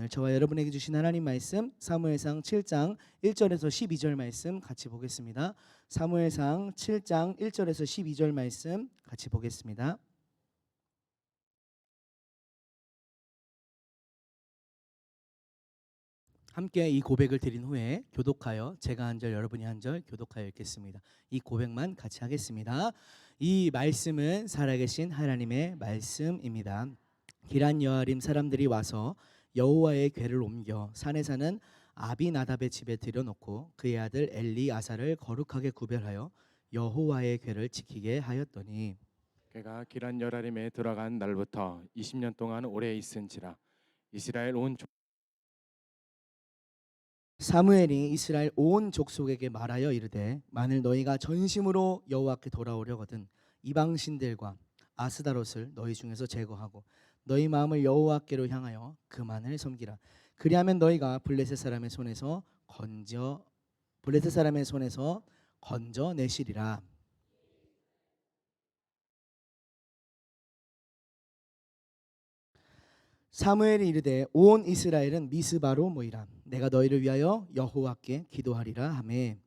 오늘 저와 여러분에게 주신 하나님 말씀 사무엘상 7장 1절에서 12절 말씀 같이 보겠습니다. 사무엘상 7장 1절에서 12절 말씀 같이 보겠습니다. 함께 이 고백을 드린 후에 교독하여 제가 한 절 여러분이 한 절 교독하여 읽겠습니다. 이 고백만 같이 하겠습니다. 이 말씀은 살아계신 하나님의 말씀입니다. 기란 여아림 사람들이 와서 여호와의 궤를 옮겨 산에 사는 아비나답의 집에 들여놓고 그의 아들 엘리아사를 거룩하게 구별하여 여호와의 궤를 지키게 하였더니 그가 기란 여라림에 들어간 날부터 20년 동안 오래 있은지라. 이스라엘 온 사무엘이 이스라엘 온 족속에게 말하여 이르되 만일 너희가 전심으로 여호와께 돌아오려거든 이방 신들과 아스다롯을 너희 중에서 제거하고 너희 마음을 여호와께로 향하여 그만을 섬기라. 그리하면 너희가 블레셋 사람의 손에서 건져내시리라. 사무엘이 이르되 온 이스라엘은 미스바로 모이라. 내가 너희를 위하여 여호와께 기도하리라 하매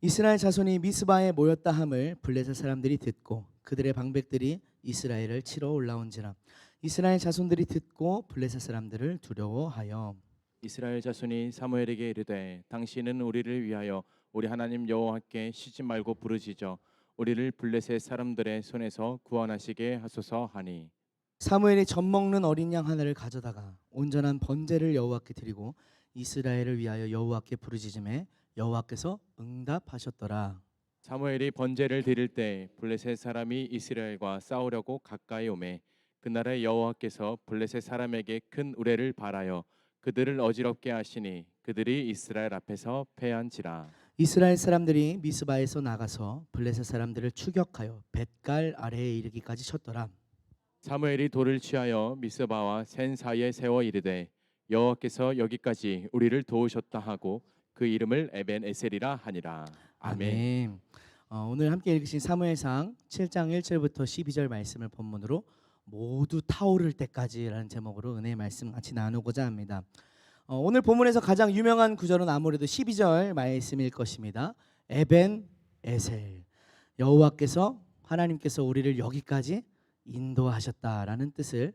이스라엘 자손이 미스바에 모였다 함을 블레셋 사람들이 듣고 그들의 방백들이 이스라엘을 치러 올라온지라. 이스라엘 자손들이 듣고 블레셋 사람들을 두려워하여 이스라엘 자손이 사무엘에게 이르되 당신은 우리를 위하여 우리 하나님 여호와께 쉬지 말고 부르짖어 우리를 블레셋 사람들의 손에서 구원하시게 하소서 하니 사무엘이 젖 먹는 어린 양 하나를 가져다가 온전한 번제를 여호와께 드리고 이스라엘을 위하여 여호와께 부르짖음에 여호와께서 응답하셨더라. 사무엘이 번제를 드릴 때 블레셋 사람이 이스라엘과 싸우려고 가까이 오매 그날에 여호와께서 블레셋 사람에게 큰 우레를 발하여 그들을 어지럽게 하시니 그들이 이스라엘 앞에서 패한지라. 이스라엘 사람들이 미스바에서 나가서 블레셋 사람들을 추격하여 벳갈 아래에 이르기까지 쳤더라. 사무엘이 돌을 취하여 미스바와 센 사이에 세워 이르되 여호와께서 여기까지 우리를 도우셨다 하고 그 이름을 에벤 에셀이라 하니라. 아멘. 오늘 함께 읽으신 사무엘상 7장 1절부터 12절 말씀을 본문으로 모두 타오를 때까지라는 제목으로 은혜의 말씀 같이 나누고자 합니다. 오늘 본문에서 가장 유명한 구절은 아무래도 12절 말씀일 것입니다. 에벤 에셀, 여호와께서 하나님께서 우리를 여기까지 인도하셨다라는 뜻을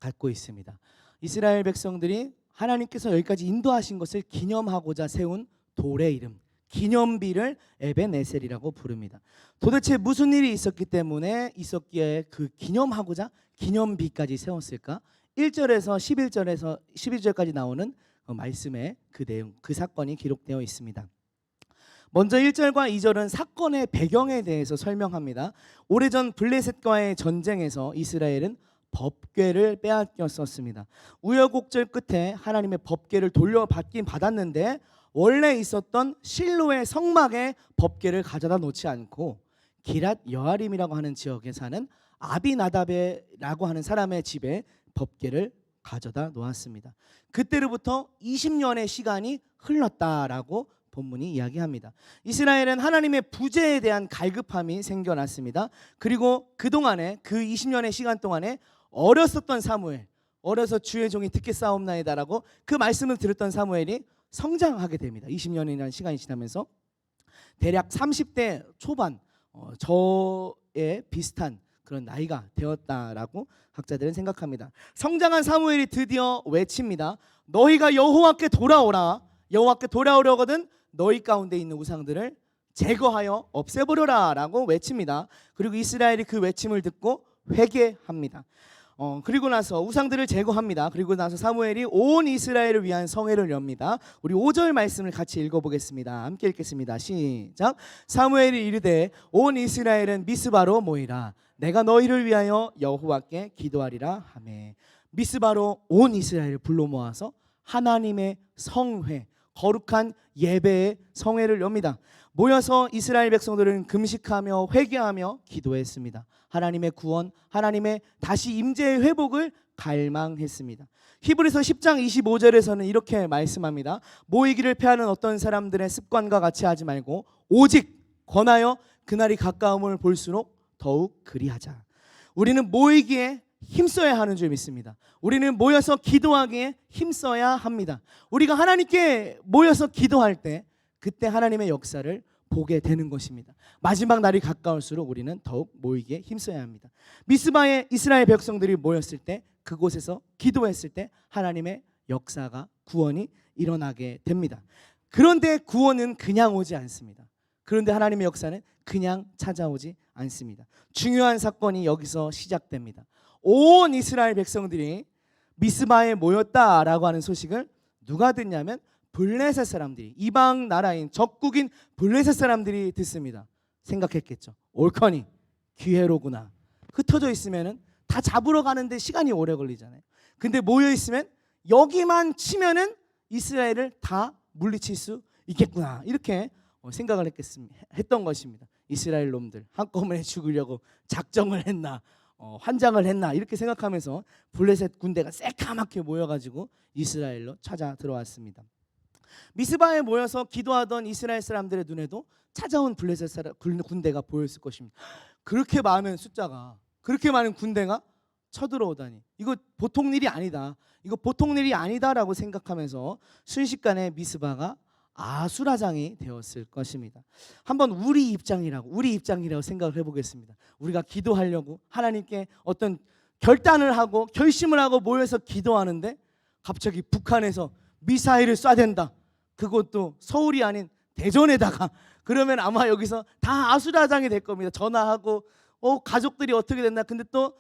갖고 있습니다. 이스라엘 백성들이 하나님께서 여기까지 인도하신 것을 기념하고자 세운 돌의 이름, 기념비를 에벤에셀이라고 부릅니다. 도대체 무슨 일이 있었기에 그 기념하고자 기념비까지 세웠을까? 1절에서 11절까지 나오는 말씀에 그 내용, 그 사건이 기록되어 있습니다. 먼저 1절과 2절은 사건의 배경에 대해서 설명합니다. 오래전 블레셋과의 전쟁에서 이스라엘은 법궤를 빼앗겼었습니다. 우여곡절 끝에 하나님의 법궤를 돌려받긴 받았는데 원래 있었던 실로의 성막에 법궤를 가져다 놓지 않고 기랏 여아림이라고 하는 지역에 사는 아비나답이라고 하는 사람의 집에 법궤를 가져다 놓았습니다. 그때로부터 20년의 시간이 흘렀다라고 본문이 이야기합니다. 이스라엘은 하나님의 부재에 대한 갈급함이 생겨났습니다. 그리고 그동안에 그 20년의 시간 동안에 어렸었던 사무엘, 어려서 주의 종이 듣게 싸움나이다라고 그 말씀을 들었던 사무엘이 성장하게 됩니다. 20년이라는 시간이 지나면서 대략 30대 초반 저에 비슷한 그런 나이가 되었다라고 학자들은 생각합니다. 성장한 사무엘이 드디어 외칩니다. 너희가 여호와께 돌아오라. 여호와께 돌아오려거든 너희 가운데 있는 우상들을 제거하여 없애버려라 라고 외칩니다. 그리고 이스라엘이 그 외침을 듣고 회개합니다. 그리고 나서 우상들을 제거합니다. 그리고 나서 사무엘이 온 이스라엘을 위한 성회를 엽니다. 우리 5절 말씀을 같이 읽어보겠습니다. 함께 읽겠습니다. 시작. 사무엘이 이르되 온 이스라엘은 미스바로 모이라. 내가 너희를 위하여 여호와께 기도하리라 하매 미스바로 온 이스라엘을 불러 모아서 하나님의 성회, 거룩한 예배의 성회를 엽니다. 모여서 이스라엘 백성들은 금식하며 회개하며 기도했습니다. 하나님의 구원, 하나님의 다시 임재의 회복을 갈망했습니다. 히브리서 10장 25절에서는 이렇게 말씀합니다. 모이기를 패하는 어떤 사람들의 습관과 같이 하지 말고 오직 권하여 그날이 가까움을 볼수록 더욱 그리하자. 우리는 모이기에 힘써야 하는 줄 믿습니다. 우리는 모여서 기도하기에 힘써야 합니다. 우리가 하나님께 모여서 기도할 때 그때 하나님의 역사를 보게 되는 것입니다. 마지막 날이 가까울수록 우리는 더욱 모이기에 힘써야 합니다. 미스바에 이스라엘 백성들이 모였을 때 그곳에서 기도했을 때 하나님의 역사가 구원이 일어나게 됩니다. 그런데 구원은 그냥 오지 않습니다. 그런데 하나님의 역사는 그냥 찾아오지 않습니다. 중요한 사건이 여기서 시작됩니다. 온 이스라엘 백성들이 미스바에 모였다라고 하는 소식을 누가 듣냐면 블레셋 사람들이, 이방 나라인 적국인 블레셋 사람들이 듣습니다. 생각했겠죠. 옳거니 기회로구나. 흩어져 있으면은 다 잡으러 가는데 시간이 오래 걸리잖아요. 근데 모여 있으면 여기만 치면은 이스라엘을 다 물리칠 수 있겠구나. 이렇게 생각을 했던 것입니다. 이스라엘 놈들 한꺼번에 죽으려고 작정을 했나, 환장을 했나 이렇게 생각하면서 블레셋 군대가 새까맣게 모여가지고 이스라엘로 찾아 들어왔습니다. 미스바에 모여서 기도하던 이스라엘 사람들의 눈에도 찾아온 블레셋 군대가 보였을 것입니다. 그렇게 많은 숫자가, 그렇게 많은 군대가 쳐들어오다니 이거 보통 일이 아니다. 이거 보통 일이 아니다라고 생각하면서 순식간에 미스바가 아수라장이 되었을 것입니다. 한번 우리 입장이라고 생각을 해보겠습니다. 우리가 기도하려고 하나님께 어떤 결단을 하고 결심을 하고 모여서 기도하는데 갑자기 북한에서 미사일을 쏴댄다. 그것도 서울이 아닌 대전에다가. 그러면 아마 여기서 다 아수라장이 될 겁니다. 전화하고 가족들이 어떻게 됐나. 근데 또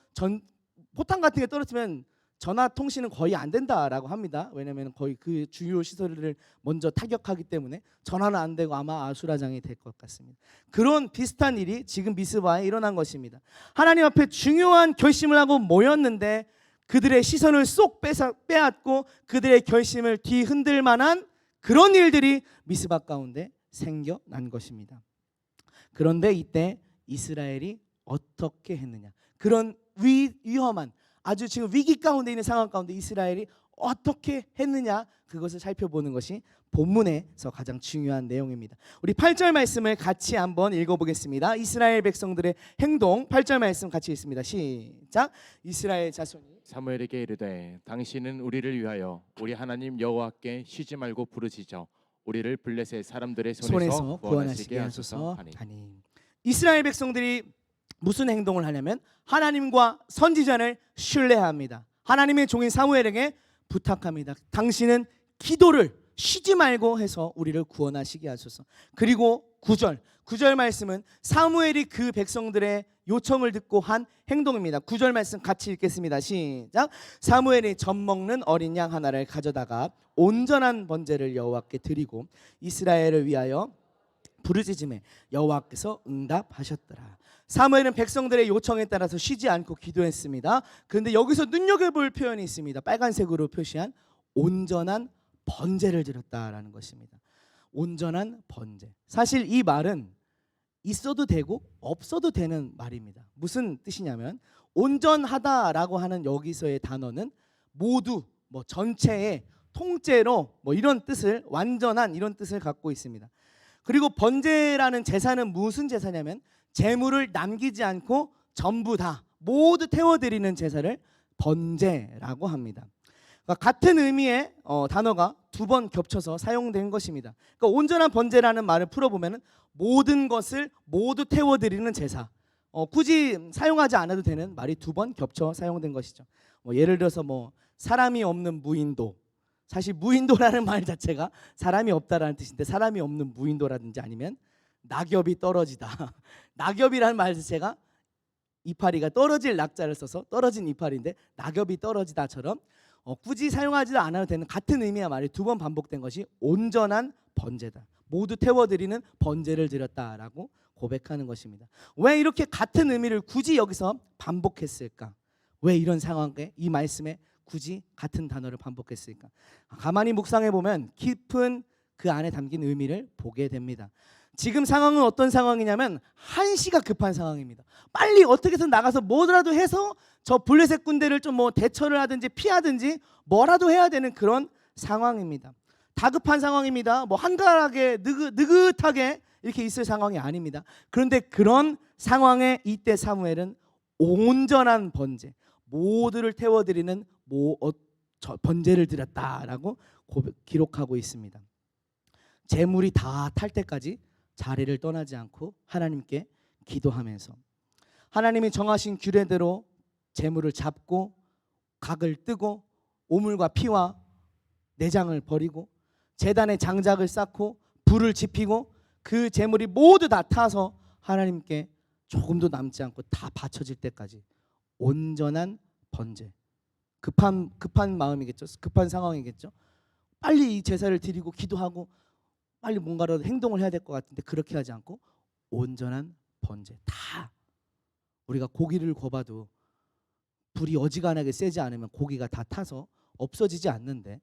포탄 같은 게 떨어지면 전화 통신은 거의 안 된다라고 합니다. 왜냐하면 거의 그 주요 시설을 먼저 타격하기 때문에 전화는 안 되고 아마 아수라장이 될 것 같습니다. 그런 비슷한 일이 지금 미스바에 일어난 것입니다. 하나님 앞에 중요한 결심을 하고 모였는데 그들의 시선을 쏙 빼앗고 그들의 결심을 뒤흔들 만한 그런 일들이 미스바 가운데 생겨난 것입니다. 그런데 이때 이스라엘이 어떻게 했느냐, 그런 위험한 아주 지금 위기 가운데 있는 상황 가운데 이스라엘이 어떻게 했느냐, 그것을 살펴보는 것이 본문에서 가장 중요한 내용입니다. 우리 8절 말씀을 같이 한번 읽어보겠습니다. 이스라엘 백성들의 행동 8절 말씀 같이 읽습니다. 시작. 이스라엘 자손이 사무엘에게 이르되 당신은 우리를 위하여 우리 하나님 여호와께 쉬지 말고 부르짖어 우리를 블레셋 사람들의 손에서 구원하시게 하소서 하니. 이스라엘 백성들이 무슨 행동을 하냐면 하나님과 선지자를 신뢰합니다. 하나님의 종인 사무엘에게 부탁합니다. 당신은 기도를 쉬지 말고 해서 우리를 구원하시게 하소서. 그리고 9절 말씀은 사무엘이 그 백성들의 요청을 듣고 한 행동입니다. 9절 말씀 같이 읽겠습니다. 시작. 사무엘이 젖 먹는 어린 양 하나를 가져다가 온전한 번제를 여호와께 드리고 이스라엘을 위하여 부르짖음에 여호와께서 응답하셨더라. 사무엘은 백성들의 요청에 따라서 쉬지 않고 기도했습니다. 그런데 여기서 눈여겨볼 표현이 있습니다. 빨간색으로 표시한 온전한 번제를 드렸다라는 것입니다. 온전한 번제. 사실 이 말은 있어도 되고 없어도 되는 말입니다. 무슨 뜻이냐면 온전하다라고 하는 여기서의 단어는 모두 전체의 통째로 이런 뜻을, 완전한 이런 뜻을 갖고 있습니다. 그리고 번제라는 제사는 무슨 제사냐면 재물을 남기지 않고 전부 다 모두 태워드리는 제사를 번제라고 합니다. 그러니까 같은 의미의 단어가 두 번 겹쳐서 사용된 것입니다. 그러니까 온전한 번제라는 말을 풀어보면 모든 것을 모두 태워드리는 제사. 굳이 사용하지 않아도 되는 말이 두 번 겹쳐 사용된 것이죠. 예를 들어서 사람이 없는 무인도. 사실 무인도라는 말 자체가 사람이 없다라는 뜻인데 사람이 없는 무인도라든지 아니면 낙엽이 떨어지다. 낙엽이라는 말 자체가 이파리가 떨어질 낙자를 써서 떨어진 이파리인데 낙엽이 떨어지다처럼 굳이 사용하지도 않아도 되는 같은 의미의 말이 두 번 반복된 것이 온전한 번제다. 모두 태워드리는 번제를 드렸다라고 고백하는 것입니다. 왜 이렇게 같은 의미를 굳이 여기서 반복했을까? 왜 이런 상황에 이 말씀에 굳이 같은 단어를 반복했을까? 가만히 묵상해 보면 깊은 그 안에 담긴 의미를 보게 됩니다. 지금 상황은 어떤 상황이냐면 한시가 급한 상황입니다. 빨리 어떻게든 나가서 뭐라도 해서 저 블레셋 군대를 좀 뭐 대처를 하든지 피하든지 뭐라도 해야 되는 그런 상황입니다. 다급한 상황입니다. 뭐 한가하게 느긋하게 이렇게 있을 상황이 아닙니다. 그런데 그런 상황에 이때 사무엘은 온전한 번제, 모두를 태워드리는 번제를 드렸다라고 기록하고 있습니다. 재물이 다 탈 때까지 자리를 떠나지 않고 하나님께 기도하면서 하나님이 정하신 규례대로 재물을 잡고 각을 뜨고 오물과 피와 내장을 버리고 제단에 장작을 쌓고 불을 지피고 그 재물이 모두 다 타서 하나님께 조금도 남지 않고 다 바쳐질 때까지 온전한 번제. 급한 마음이겠죠. 급한 상황이겠죠. 빨리 이 제사를 드리고 기도하고 빨리 뭔가라도 행동을 해야 될 것 같은데 그렇게 하지 않고 온전한 번제. 다 우리가 고기를 구워봐도 불이 어지간하게 세지 않으면 고기가 다 타서 없어지지 않는데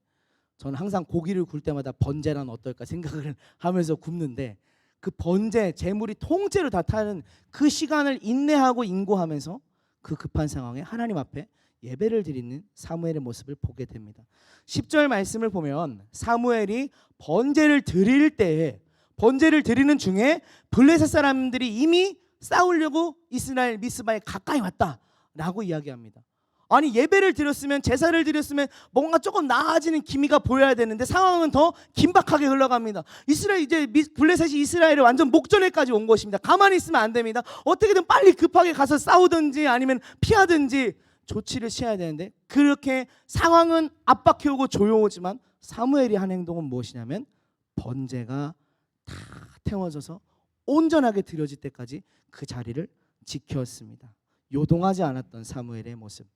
저는 항상 고기를 굴 때마다 번제란 어떨까 생각을 하면서 굽는데 그 번제, 재물이 통째로 다 타는 그 시간을 인내하고 인고하면서 그 급한 상황에 하나님 앞에 예배를 드리는 사무엘의 모습을 보게 됩니다. 10절 말씀을 보면 사무엘이 번제를 드릴 때에 번제를 드리는 중에 블레셋 사람들이 이미 싸우려고 이스라엘 미스바에 가까이 왔다라고 이야기합니다. 아니 예배를 드렸으면 제사를 드렸으면 뭔가 조금 나아지는 기미가 보여야 되는데 상황은 더 긴박하게 흘러갑니다. 이제 블레셋이 이스라엘을 완전 목전에까지 온 것입니다. 가만히 있으면 안 됩니다. 어떻게든 빨리 급하게 가서 싸우든지 아니면 피하든지 조치를 취해야 되는데 그렇게 상황은 압박해오고 조여오지만 사무엘이 한 행동은 무엇이냐면 번제가 다 태워져서 온전하게 드려질 때까지 그 자리를 지켰습니다. 요동하지 않았던 사무엘의 모습.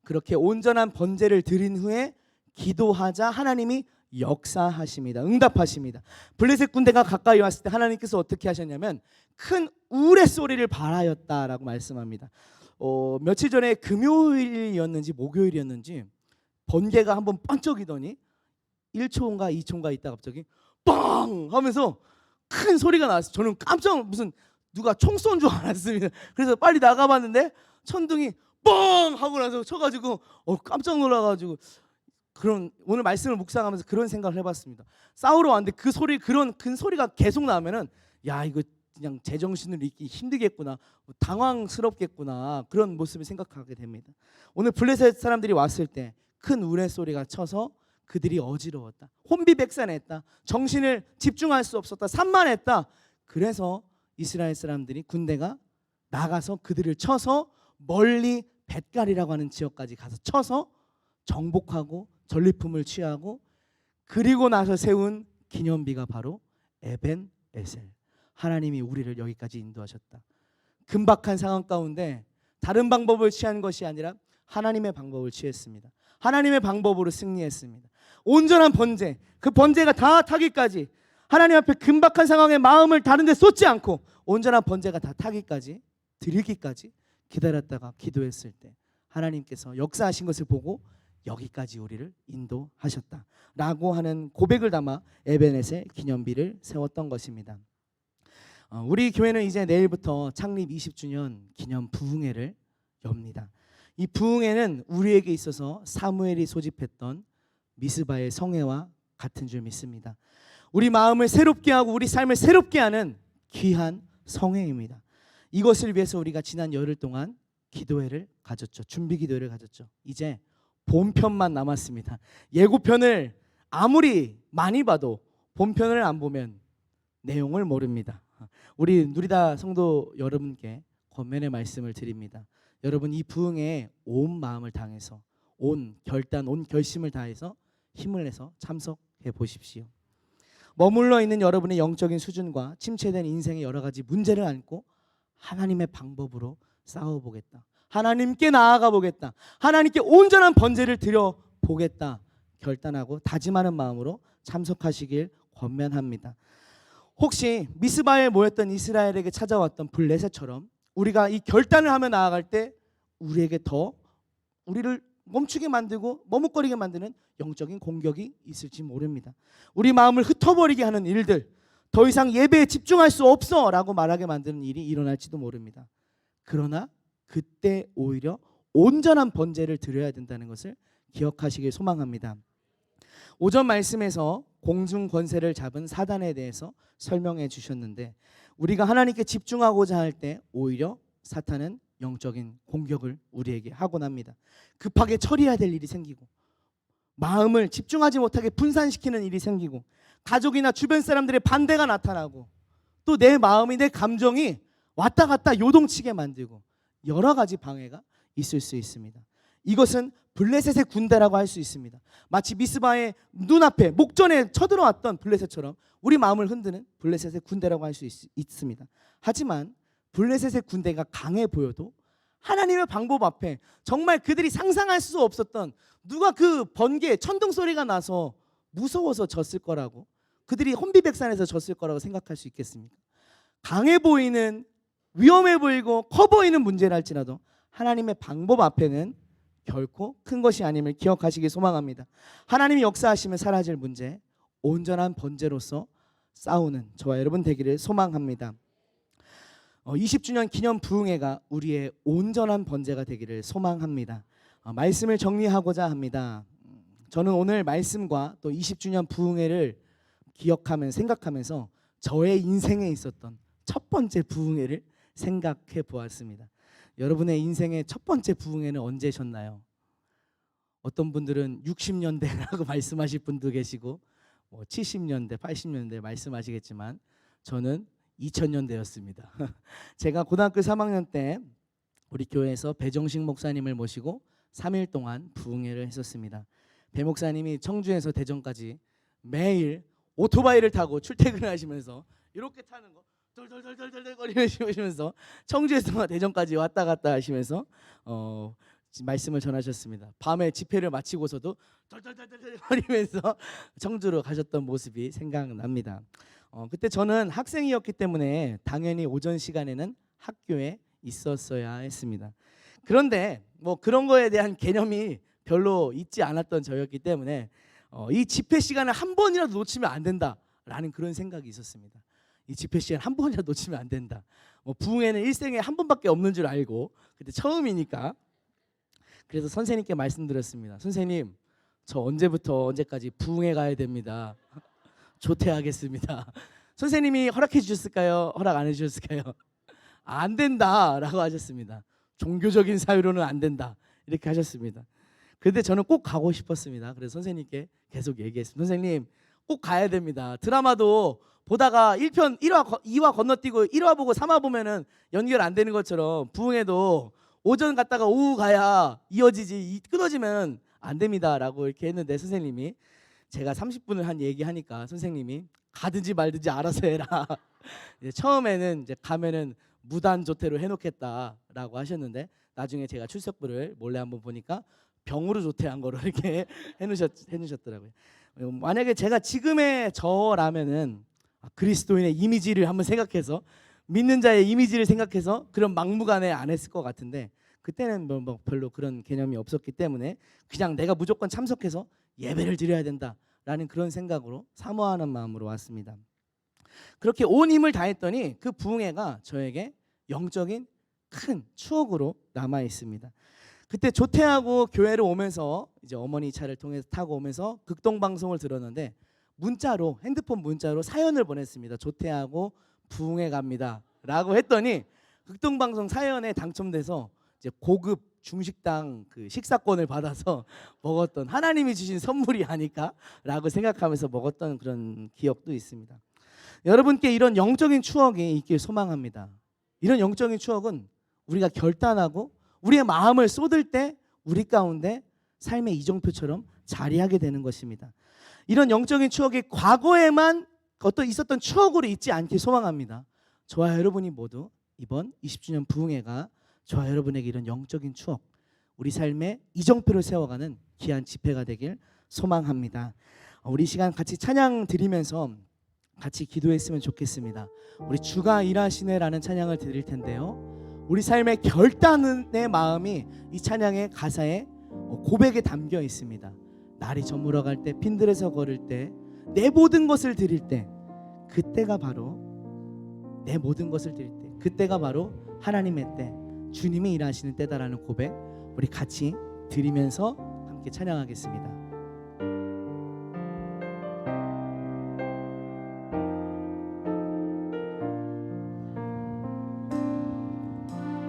그렇게 온전한 번제를 드린 후에 기도하자 하나님이 역사하십니다. 응답하십니다. 블레셋 군대가 가까이 왔을 때 하나님께서 어떻게 하셨냐면 큰 우레소리를 발하였다라고 말씀합니다. 며칠 전에 금요일이었는지 목요일이었는지 번개가 한번 번쩍이더니 1초인가 2초인가 있다 갑자기 빵 하면서 큰 소리가 나왔어요. 저는 깜짝 무슨 누가 총 쏜 줄 알았습니다. 그래서 빨리 나가봤는데 천둥이 뻥 하고 나서 쳐가지고 깜짝 놀라가지고 그런 오늘 말씀을 묵상하면서 그런 생각을 해봤습니다. 싸우러 왔는데 그 소리 그런 큰 소리가 계속 나면은 야 이거 그냥 제정신을 잃기 힘들겠구나, 당황스럽겠구나 그런 모습을 생각하게 됩니다. 오늘 블레셋 사람들이 왔을 때 큰 우레소리가 쳐서 그들이 어지러웠다, 혼비백산했다, 정신을 집중할 수 없었다, 산만했다. 그래서 이스라엘 사람들이 군대가 나가서 그들을 쳐서 멀리 벳갈이라고 하는 지역까지 가서 쳐서 정복하고 전리품을 취하고 그리고 나서 세운 기념비가 바로 에벤 에셀. 하나님이 우리를 여기까지 인도하셨다. 긴박한 상황 가운데 다른 방법을 취한 것이 아니라 하나님의 방법을 취했습니다. 하나님의 방법으로 승리했습니다. 온전한 번제, 그 번제가 다 타기까지 하나님 앞에 긴박한 상황에 마음을 다른 데 쏟지 않고 온전한 번제가 다 타기까지 드리기까지 기다렸다가 기도했을 때 하나님께서 역사하신 것을 보고 여기까지 우리를 인도하셨다라고 하는 고백을 담아 에벤에셀 기념비를 세웠던 것입니다. 우리 교회는 이제 내일부터 창립 20주년 기념 부흥회를 엽니다. 이 부흥회는 우리에게 있어서 사무엘이 소집했던 미스바의 성회와 같은 줄 믿습니다. 우리 마음을 새롭게 하고 우리 삶을 새롭게 하는 귀한 성회입니다. 이것을 위해서 우리가 지난 열흘 동안 기도회를 가졌죠. 준비 기도회를 가졌죠. 이제 본편만 남았습니다. 예고편을 아무리 많이 봐도 본편을 안 보면 내용을 모릅니다. 우리 누리다 성도 여러분께 권면의 말씀을 드립니다. 여러분 이 부흥에 온 마음을 다해서 온 결심을 다해서 힘을 내서 참석해 보십시오. 머물러 있는 여러분의 영적인 수준과 침체된 인생의 여러 가지 문제를 안고 하나님의 방법으로 싸워보겠다, 하나님께 나아가 보겠다, 하나님께 온전한 번제를 드려 보겠다 결단하고 다짐하는 마음으로 참석하시길 권면합니다. 혹시 미스바에 모였던 이스라엘에게 찾아왔던 블레셋처럼 우리가 이 결단을 하며 나아갈 때 우리에게 더 우리를 멈추게 만들고 머뭇거리게 만드는 영적인 공격이 있을지 모릅니다. 우리 마음을 흩어버리게 하는 일들, 더 이상 예배에 집중할 수 없어 라고 말하게 만드는 일이 일어날지도 모릅니다. 그러나 그때 오히려 온전한 번제를 드려야 된다는 것을 기억하시길 소망합니다. 오전 말씀에서 공중 권세를 잡은 사단에 대해서 설명해 주셨는데, 우리가 하나님께 집중하고자 할 때 오히려 사탄은 영적인 공격을 우리에게 하곤 합니다. 급하게 처리해야 될 일이 생기고, 마음을 집중하지 못하게 분산시키는 일이 생기고, 가족이나 주변 사람들의 반대가 나타나고, 또 내 마음이, 내 감정이 왔다 갔다 요동치게 만들고, 여러 가지 방해가 있을 수 있습니다. 이것은 블레셋의 군대라고 할 수 있습니다. 마치 미스바의 눈앞에 목전에 쳐들어왔던 블레셋처럼 우리 마음을 흔드는 블레셋의 군대라고 할 수 있습니다. 하지만 블레셋의 군대가 강해 보여도 하나님의 방법 앞에 정말 그들이 상상할 수 없었던, 누가 그 번개 천둥 소리가 나서 무서워서 졌을 거라고, 그들이 혼비백산에서 졌을 거라고 생각할 수 있겠습니까? 강해 보이는, 위험해 보이고 커 보이는 문제랄지라도 하나님의 방법 앞에는 결코 큰 것이 아님을 기억하시기 소망합니다. 하나님이 역사하시면 사라질 문제, 온전한 번제로서 싸우는 저와 여러분 되기를 소망합니다. 20주년 기념 부흥회가 우리의 온전한 번제가 되기를 소망합니다. 말씀을 정리하고자 합니다. 저는 오늘 말씀과 또 20주년 부흥회를 생각하면서 저의 인생에 있었던 첫 번째 부흥회를 생각해 보았습니다. 여러분의 인생의 첫 번째 부흥회는 언제셨나요? 어떤 분들은 60년대라고 말씀하실 분도 계시고, 70년대, 80년대 말씀하시겠지만 저는 2000년대였습니다. 제가 고등학교 3학년 때 우리 교회에서 배정식 목사님을 모시고 3일 동안 부흥회를 했었습니다. 배 목사님이 청주에서 대전까지 매일 오토바이를 타고 출퇴근을 하시면서 이렇게 타는 거 덜덜덜덜덜 거리시면서 청주에서 대전까지 왔다 갔다 하시면서 말씀을 전하셨습니다. 밤에 집회를 마치고서도 덜덜덜덜 거리면서 청주로 가셨던 모습이 생각납니다. 그때 저는 학생이었기 때문에 당연히 오전 시간에는 학교에 있었어야 했습니다. 그런데 뭐 그런 거에 대한 개념이 별로 있지 않았던 저였기 때문에 이 집회 시간을 한 번이라도 놓치면 안 된다라는 그런 생각이 있었습니다. 이 집회 시간 한 번이라도 놓치면 안 된다. 부흥회는 일생에 한 번밖에 없는 줄 알고 그때 처음이니까, 그래서 선생님께 말씀드렸습니다. 선생님, 저 언제부터 언제까지 부흥회 가야 됩니다. 조퇴하겠습니다. 선생님이 허락해 주셨을까요? 허락 안 해주셨을까요? 안 된다라고 하셨습니다. 종교적인 사유로는 안 된다 이렇게 하셨습니다. 그런데 저는 꼭 가고 싶었습니다. 그래서 선생님께 계속 얘기했습니다. 선생님, 꼭 가야 됩니다. 드라마도 보다가 1편 1화 2화 건너뛰고 1화 보고 3화 보면은 연결 안 되는 것처럼 부흥회도 오전 갔다가 오후 가야 이어지지 끊어지면 안 됩니다라고 이렇게 했는데, 선생님이 제가 30분을 한 얘기하니까 선생님이 가든지 말든지 알아서 해라. 처음에는 이제 가면은 무단 조퇴로 해놓겠다라고 하셨는데, 나중에 제가 출석부를 몰래 한번 보니까 병으로 조퇴한 거로 이렇게 해놓으셨더라고요. 만약에 제가 지금의 저라면은 그리스도인의 이미지를 한번 생각해서, 믿는 자의 이미지를 생각해서 그런 막무가내 안 했을 것 같은데, 그때는 뭐 별로 그런 개념이 없었기 때문에 그냥 내가 무조건 참석해서 예배를 드려야 된다라는 그런 생각으로 사모하는 마음으로 왔습니다. 그렇게 온 힘을 다했더니 그 부흥회가 저에게 영적인 큰 추억으로 남아 있습니다. 그때 조퇴하고 교회를 오면서 이제 어머니 차를 통해서 타고 오면서 극동 방송을 들었는데, 문자로, 핸드폰 문자로 사연을 보냈습니다. 조퇴하고 부흥회 갑니다라고 했더니 극동 방송 사연에 당첨돼서 이제 고급 중식당 그 식사권을 받아서 먹었던, 하나님이 주신 선물이 아닐까라고 생각하면서 먹었던 그런 기억도 있습니다. 여러분께 이런 영적인 추억이 있길 소망합니다. 이런 영적인 추억은 우리가 결단하고 우리의 마음을 쏟을 때 우리 가운데 삶의 이정표처럼 자리하게 되는 것입니다. 이런 영적인 추억이 과거에만 어떤 있었던 추억으로 있지 않길 소망합니다. 저와 여러분이 모두 이번 20주년 부흥회가 저와 여러분에게 이런 영적인 추억, 우리 삶의 이정표를 세워가는 귀한 집회가 되길 소망합니다. 우리 시간 같이 찬양 드리면서 같이 기도했으면 좋겠습니다. 우리 주가 일하시네라는 찬양을 드릴 텐데요, 우리 삶의 결단의 마음이 이 찬양의 가사에 고백에 담겨 있습니다. 날이 저물어 갈 때, 빈들에서 걸을 때, 내 모든 것을 드릴 때, 그때가 바로 내 모든 것을 드릴 때, 그때가 바로 하나님의 때, 주님이 일하시는 때다라는 고백 우리 같이 드리면서 함께 찬양하겠습니다.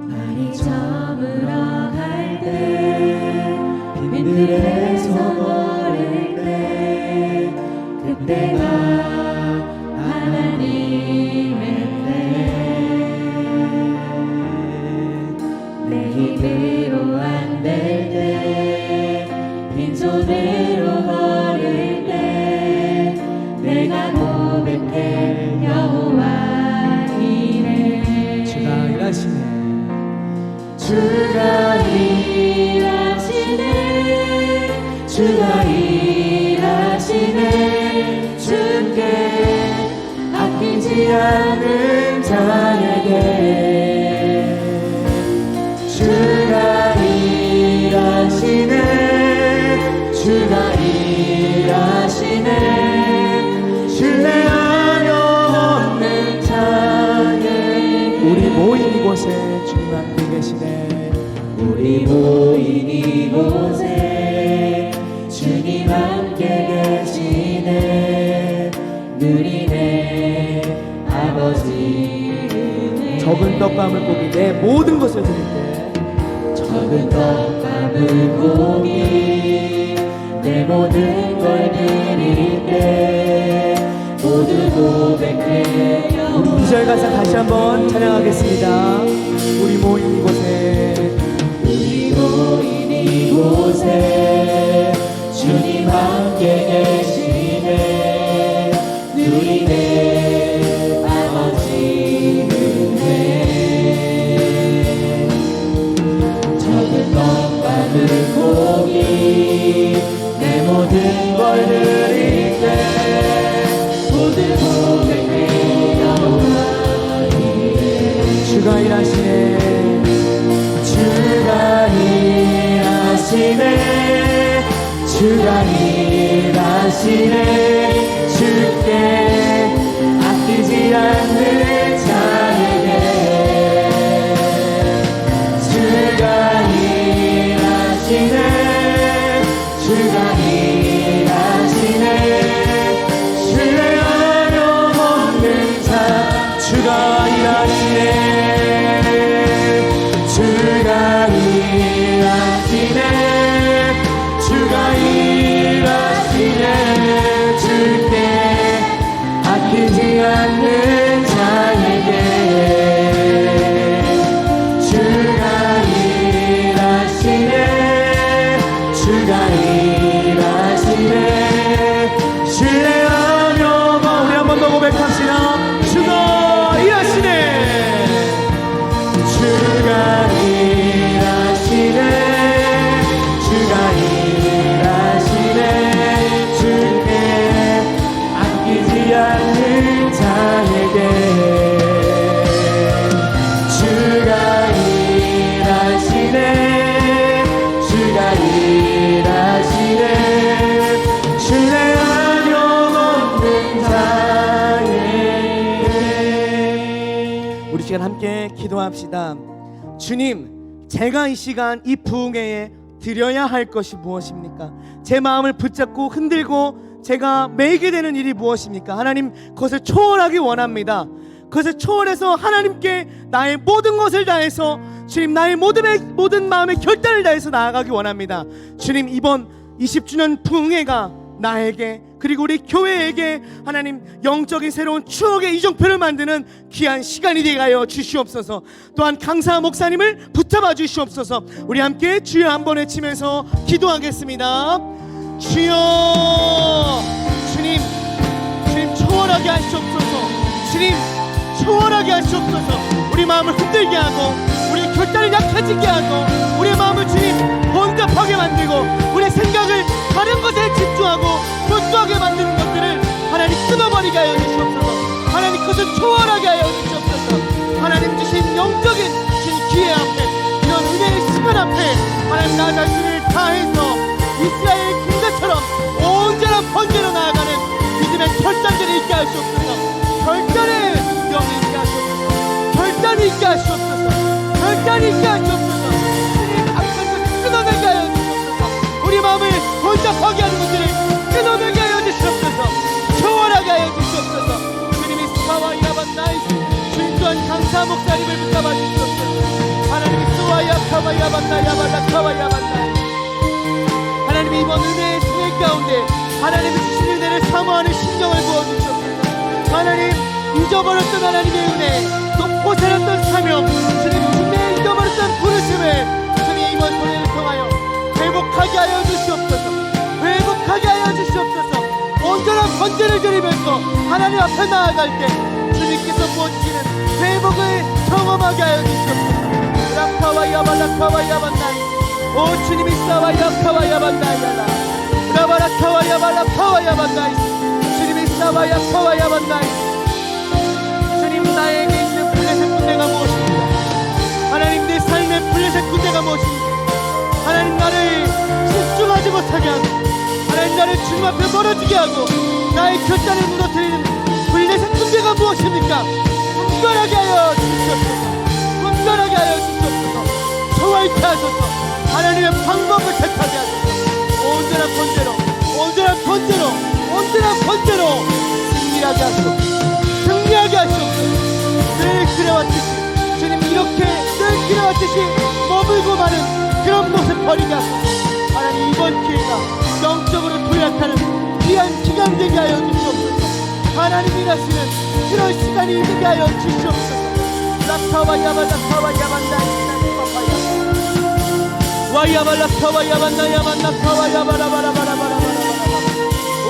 날이 저물어 갈 때, 빈들에서 걸을 때, 그때가 하나님의 때. 내 힘으로 안 될 때, 빈손으로 걸을 때, 내가 고백해 여호와 이래. 주가 일하시네, 주가 일하시네, 주가 일하시네. 주께 아끼지 않는 자에게 주가 일하시네, 주가 일하시네. 신뢰하며 없는 자에게. 우리 모인 이곳에 주님 함께 계시네. 우리 모인 이곳에 주님 함께 계시네. 누리네 아버지 은혜. 적은 떡과 물고기 내 모든 것을 드릴 때, 적은 떡과 물고기 내 모든 걸 드릴 때, 모두 고백해 우리 2절 가사 다시 한번 찬양하겠습니다. 우리 모인 이곳에, 우리 모인 이곳에 주님 함께 계시네. 누리네 아버지 은혜. 적은 떡과 물고기 내 모든 걸 드릴 때, 모두 고백해 여호와 이래. 주가 일하시네, 주가 일하시네, 주가 일하시네. 주께 아끼지 않는 자에게 주가 일하시네, 주가 일하시네. 신뢰하며 먹는 자 주가 일하시네, 주가 일하시네, 주가 일하시네. 주께 아끼지 않는 자에게 주가 일하시네, 주가 일하시네. 신뢰하며 우리 한 번 더 고백합시다. 주가 일하시네, 주가 일하시네, 주가 일하시네. 주께 아끼지 않는 자에게 주가 일하시네, 주가 일하시네. 신뢰하며 먹는 자에게. 우리 시간 함께 기도합시다. 주님, 제가 이 시간 이 부흥회에 드려야 할 것이 무엇입니까? 제 마음을 붙잡고 흔들고 제가 매이게 되는 일이 무엇입니까? 하나님, 그것을 초월하기 원합니다. 그것을 초월해서 하나님께 나의 모든 것을 다해서 주님, 나의 모든 마음의 결단을 다해서 나아가기 원합니다. 주님, 이번 20주년 부흥회가 나에게 그리고 우리 교회에게 하나님 영적인 새로운 추억의 이정표를 만드는 귀한 시간이 되게 하여 주시옵소서. 또한 강사 목사님을 붙잡아 주시옵소서. 우리 함께 주여 한번 외치면서 기도하겠습니다. 주여, 주님 초월하게 하시옵소서. 주님 초월하게 하시옵소서. 우리 마음을 흔들게 하고 우리의 결단을 약해지게 하고 우리의 마음을 주님 번잡하게 만들고 우리의 생각을 다른 것에 집중하고 결투하게 만드는 것들을 하나님 끊어버리게 하여 주시옵소서. 하나님 그것을 초월하게 하여 주시옵소서. 하나님 주신 영적인 주신 기회 앞에 이런 은혜의 시간 앞에 하나님 나 자신을 다해서 이스라엘 군대처럼 온전한 번제로 나아가는 믿음의 결단들을 있게 하시옵소서. 결단의 영이 있게 하시옵소서. 결단이 있게 하시옵소서. 결단이 있게 하시옵소서. 주님 앞에서 끊어내게 하여 주시옵소서. 우리 마음을 번쩍하게 하는 것들을 끊어내게 하여 주시옵소서. 초월하게 하여 주시옵소서. 주님이 스파와 야반나이스 주님 또한 강사 목사님을 붙잡아 주시옵소서. 하나님이 스와야 카와야 반나 야발라 카와야 반나. 하나님이 이번 은혜의 수행 가운데 하나님이 주신 은혜를 사모하는 심정을 부어주시옵소서. 하나님 잊어버렸던 하나님의 은혜 또 포살했던 사명 주님 주님의 잊어버렸던 부르심을 주님 이번 소리를 통하여 회복하게 하여 주시옵소서. 회복하게 하여 주시옵소서. 온전한 번제를 드리면서 하나님 앞에 나아갈 때 주님께서 부어주시는 회복을 경험하게 하여 주시옵소서. 라카와야 발라카와야 반나이 오 주님이 싸와야 카와야 반나이야라 라바라카와야 발라카와야 반나이 주님이 싸와야 카와야 반나이. 주님 나에게 있는 블레셋 군대가 무엇입니까? 하나님 내 삶의 블레셋 군대가 무엇입니까? 하나님 나를 집중하지 못하게 하고 하나님 나를 주님 앞에 멀어지게 하고 나의 결단을 무너뜨리는 블레셋 군대가 무엇입니까? 분별하게 하여 주시옵소서. 분별하게 하여 주시옵소서. 초월케 하소서. 하나님의 방법을 택하게 하소서. 온전한 번제로 온전한 번제로 온전한 번제로 승리하게 하소서. 승리하게 하시옵소서. 늘 그래왔듯이 주님 이렇게 늘 그래왔듯이 머물고 마는 그런 모습 버리게 하소서. 하나님 이번 기회가 영적으로 도약하는 귀한 기간 되게 하여 주시옵소서. 하나님이 일하시는 그런 시간이 되게 하여 주시옵소서. 라카와야발라카와야반나 와야발라카와야반나야반나카와야바라바라바라바라바라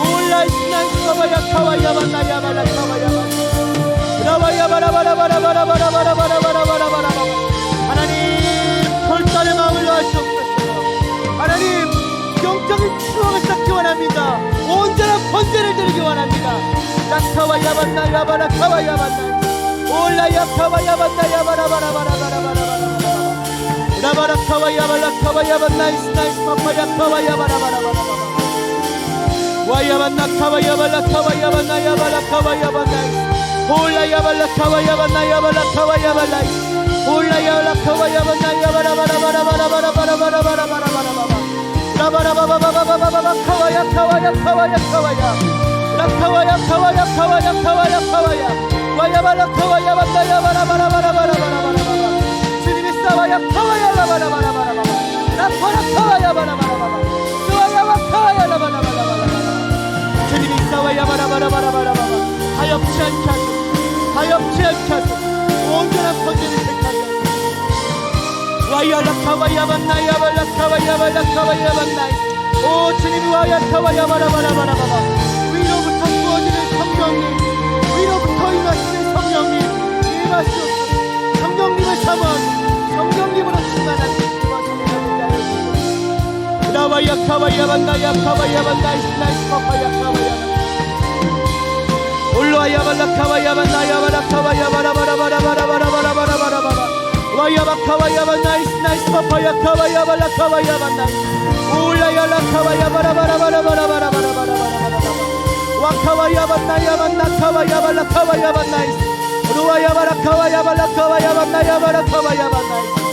올라이스나이스카와야카와야반나야발라카와야반 라와야바라바라바라바라바라바라바라바라바라. 하나님 결단의 마음을 하시옵소서. 하나님 영적인 추억을 쌓기 원합니다. 온전한 번제를 드리기 원합니다. 라카와야반나야바라카와야반나 올라야카와야반나야바라바라바라바라바라바라 라바라카와야발라카와야반나이스 나이스 파파야카와야바라바라바라바라 와야반나카와야발라카와야반나야발라카와야반나이스 올라야발라카와야반나야발라카와야발라이스 올라야발라카와야반나야바라바라바라바라바라바라바라바라바라 라바라바바바바바바바카와야카와야카와야카와야 라카와야카와야카와야카와야카와야 와야발라카와야반나야바라바라바라바라바라바라 주님이 싸와야카와야라바라바라바라바라 라파라카와야바라바라바라 싸와야와카와야라바라바라바라 주님이 싸와야바라바라바라바라 하엽지 않게 하소서. 하엽지 않게 하소서. 온전한 번제를 택하게 하소서. 와야라카와야반나야발라카와야발라카와야반나이 오 주님이 와야카와야바라바라바라바라 위로부터 부어지는 성령님 위로부터 임하시는 성령님 임하시옵소서. 성령님을 사모하고 성령님으로 충만한 주님과 성령을 라와야카와야반나야카와야반나이스 나이스 파파야카와야반나 올라야발라카와야반나야발라카와야바라바라바라바라바라바라바라바라 와야바카와야반나이스 나이스 파파야카와야발라카와야반나이스 올라야라카와야바라바라바라바라바라바라바라바라 와카와야반나야반나카와야발라카와야반나이스 루와야바라카와야발라카와야반나야바라카와야반나이스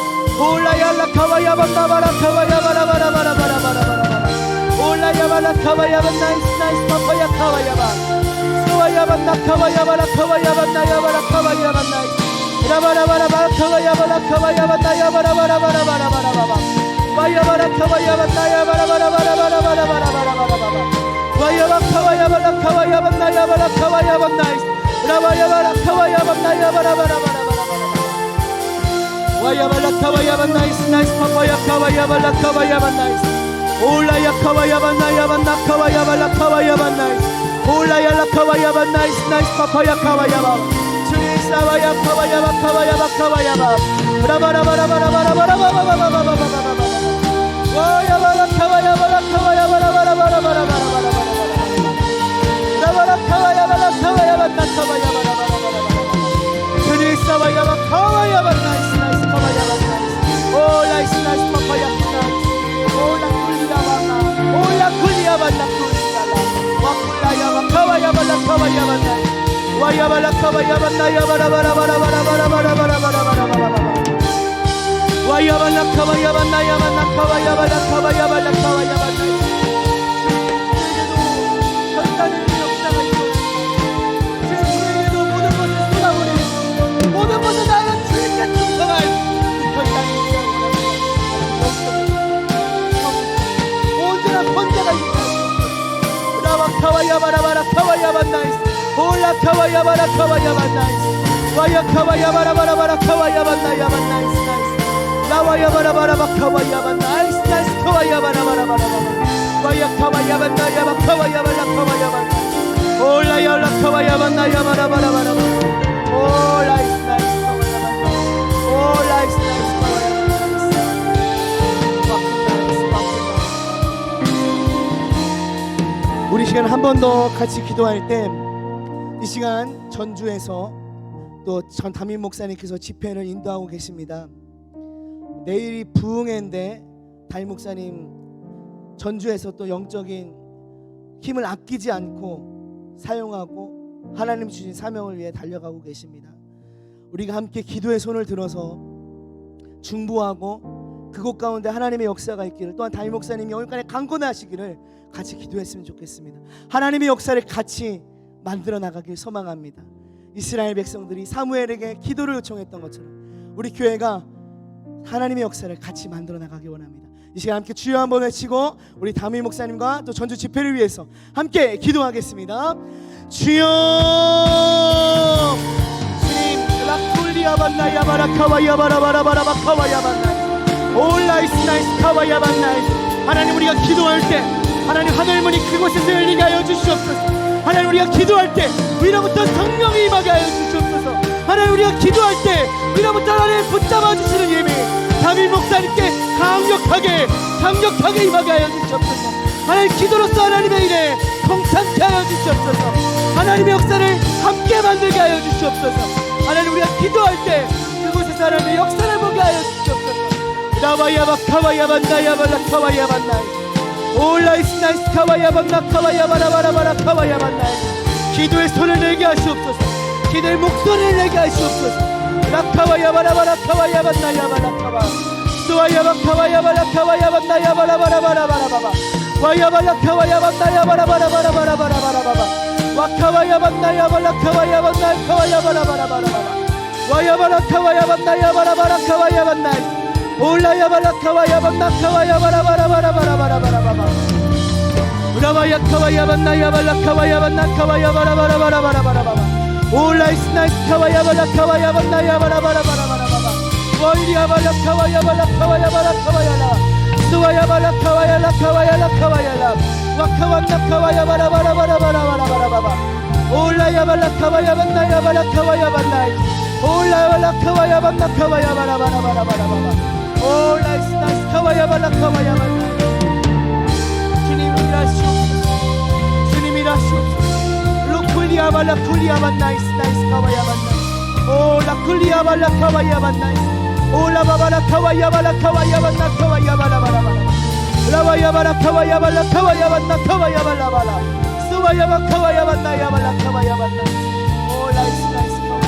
올라야라카와야반나바라카와야바라바라바라바라바라 올라야발라카와야반나이스 나이스 파파야카와야바 루와야반나카와야바라카와야반나야바라카와야반나이스 라바라바라바라카와야발라카와야반나야바라바라바라바라바라 와야바라카와야반나야바라바라바라바라바라바라바라 와야바카와야발라카와야반나야바라카와야반나이스 라바야바라카와야반나야바라바라바라바라 와야발라카와야반나이스 나이스 파파야카와야발라카와야반나이스 올라야카와야반나야반나카와야발라카와야반나이스 올라야라카와야반나이스 나이스 파파야카와야바 주님 사와야카와야바카와야바카와야바 라바라바라바라바라바라바라바라바라바라바라 와야발라카와야발라카와야바라바라바라바라바라바라 라바라카와야발라카와야반나카와야바라바라바라바라 주님 사와야바카와야반나이스 나이스 파파야반나이스 올라이스 나이스 파파야반나이스 올라쿨리야바나 올라쿨리야반나 쿨리야라 와쿨라야바카와야발라카와야반나이스 모든 것을 나는 주님께 충성할 온전한 번제가 있다. 라바카와야바라바라 카와야반나이스 올라 카와야바라 카와야반나이스 와야 카와야바라바라바라 카와야반나야반나이스 나이스 라와야바라바라바 카와야반나이스 나이스 카와야바라바라바라바 와야 카와야반나야바 카와야바라 카와야반나이스 올라야라 카와야반나야바라바라바라바 올라이스 나이스 카와야반나이스 올라이스 나이스 카와야반나이스. 우리 시간 한 번 더 같이 기도할 때 이 시간 전주에서 또 전 담임 목사님께서 집회를 인도하고 계십니다. 내일이 부흥회인데 담임 목사님 전주에서 또 영적인 힘을 아끼지 않고 사용하고 하나님 주신 사명을 위해 달려가고 계십니다. 우리가 함께 기도의 손을 들어서 중보하고 그곳 가운데 하나님의 역사가 있기를, 또한 담임 목사님이 오늘까지 강건하시기를 같이 기도했으면 좋겠습니다. 하나님의 역사를 같이 만들어 나가길 소망합니다. 이스라엘 백성들이 사무엘에게 기도를 요청했던 것처럼 우리 교회가 하나님의 역사를 같이 만들어 나가기 원합니다. 이 시간 함께 주여 한번 외치고 우리 담임 목사님과 또 전주 집회를 위해서 함께 기도하겠습니다. 주여, 주님, 라쿨리아반나야바라카와야바라바라바라바카와야반나 올라이스 나이스 카와야반나이스. 하나님, 우리가 기도할 때 하나님 하늘문이 그곳에서 열리게 하여 주시옵소서. 하나님, 우리가 기도할 때 위로부터 성령이 임하게 하여 주시옵소서. 하나님, 우리가 기도할 때 위로부터 하나님 붙잡아 주시는 힘이 담임 목사님께 강력하게 임하게 하여 주시옵소서. 하나님, 기도로서 하나님의 일에 통탄케 하여 주시옵소서. 하나님의 역사를 함께 만들게 하여 주시옵소서. 하나님, 우리가 기도할 때 그곳에서 하나님의 역사를 보게 하여 주시옵소서. 라바야바카와야반나야발라카와야반나이 올라이스 나이스 카와야반나 카와야바라바라바라 카와야반나이. 기도의 손을 내게 하시옵소서. 기도의 목소리를 내게 하시옵소서. 라카와야바라바라 카와야반나야바라카와 수와야바카와야바라 카와야반나야바라바라바라바라바바 와야발라 카와야반나야바라바라바라바라바라바라바바 와카와야반나야발라 카와야반나 카와야바라바라바라바바 와야발라 카와야반나야바라바라 카와야반나이 올라야발라 카와야반나 카와야바라바라바라바라바라바라바바 우라바야 카와야반나야발라 카와야반나 카와야바라바라바라바라바라바바 올라이스 나이스 카와야발라 카와야반나야바라바라바라바라바바 와이리아발라 카와야발라 카와야바라 카와야라 수와야발라 카와야라 카와야라 카와야라 와카완나 카와야바라바라바라바라바라바라바바 올라야발라 카와야반나야발라 카와야반나이 올라야발라 카와야반나 카와야바라바라바라바라바바 올라이스 나이스 카와야발라 카와야반나. 주님 일하시옵소서. 주님 일하시옵소서. 루쿨리아발라 쿨리아반나이스 나이스 카와야반나 올라 쿨리아발라 카와야반나이스 올라바바라 카와야발라 카와야반나 카와야바라바라바라 라와야바라 카와야발라 카와야반나 카와야발라바라 수와야바 카와야반나야발라 카와야반나 올라이스 나이스 카와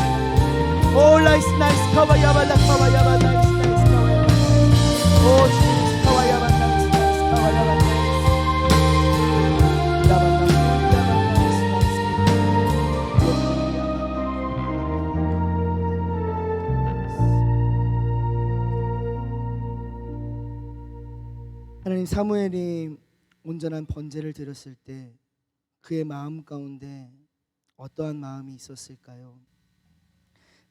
올라이스 나이스 카와야발라 카와야반나이스 나이스 카와야 오 주님 카와야반나이스 나이스 카와야반나 라바나 야반나이스 나이스 하나님, 사무엘이 온전한 번제를 드렸을 때 그의 마음 가운데 어떠한 마음이 있었을까요?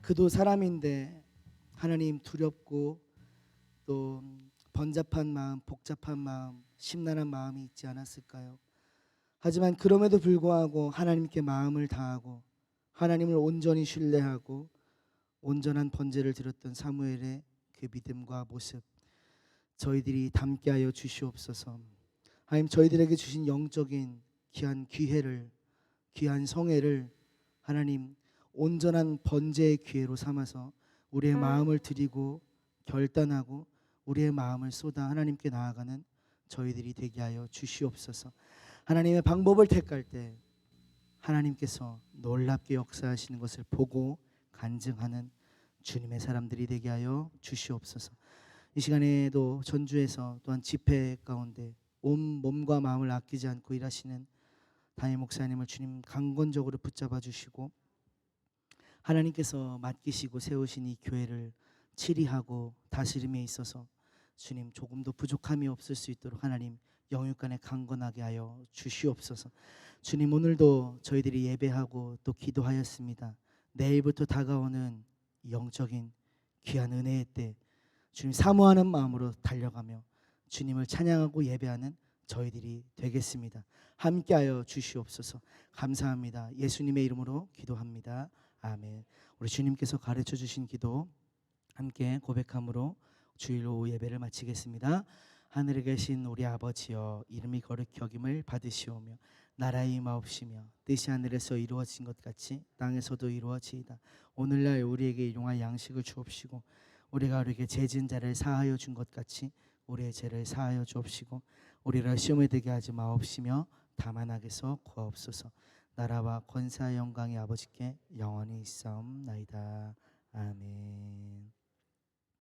그도 사람인데 하나님, 두렵고 또 번잡한 마음, 복잡한 마음, 심란한 마음이 있지 않았을까요? 하지만 그럼에도 불구하고 하나님께 마음을 다하고 하나님을 온전히 신뢰하고 온전한 번제를 드렸던 사무엘의 그 믿음과 모습, 저희들이 담게 하여 주시옵소서. 하나님, 저희들에게 주신 영적인 귀한 기회를, 귀한 성회를 하나님 온전한 번제의 기회로 삼아서 우리의 마음을 드리고 결단하고 우리의 마음을 쏟아 하나님께 나아가는 저희들이 되게 하여 주시옵소서. 하나님의 방법을 택할 때 하나님께서 놀랍게 역사하시는 것을 보고 간증하는 주님의 사람들이 되게 하여 주시옵소서. 이 시간에도 전주에서 또한 집회 가운데 온 몸과 마음을 아끼지 않고 일하시는 담임 목사님을 주님 강건적으로 붙잡아 주시고 하나님께서 맡기시고 세우신 이 교회를 치리하고 다스림에 있어서 주님 조금도 부족함이 없을 수 있도록 하나님 영육간에 강건하게 하여 주시옵소서. 주님 오늘도 저희들이 예배하고 또 기도하였습니다. 내일부터 다가오는 영적인 귀한 은혜의 때 주님 사모하는 마음으로 달려가며 주님을 찬양하고 예배하는 저희들이 되겠습니다. 함께하여 주시옵소서. 감사합니다. 예수님의 이름으로 기도합니다. 아멘. 우리 주님께서 가르쳐 주신 기도 함께 고백함으로 주일 오후 예배를 마치겠습니다. 하늘에 계신 우리 아버지여, 이름이 거룩히 여김을 받으시오며 나라의 임하옵시며 뜻이 하늘에서 이루어진 것 같이 땅에서도 이루어지이다. 오늘날 우리에게 일용할 양식을 주옵시고 우리가 우리에게 죄 지은 자를 사하여 준 것 같이 우리의 죄를 사하여 주옵시고 우리를 시험에 들게 하지 마옵시며 다만 악에서 구하옵소서. 나라와 권세와 영광이 아버지께 영원히 있사옵나이다. 아멘.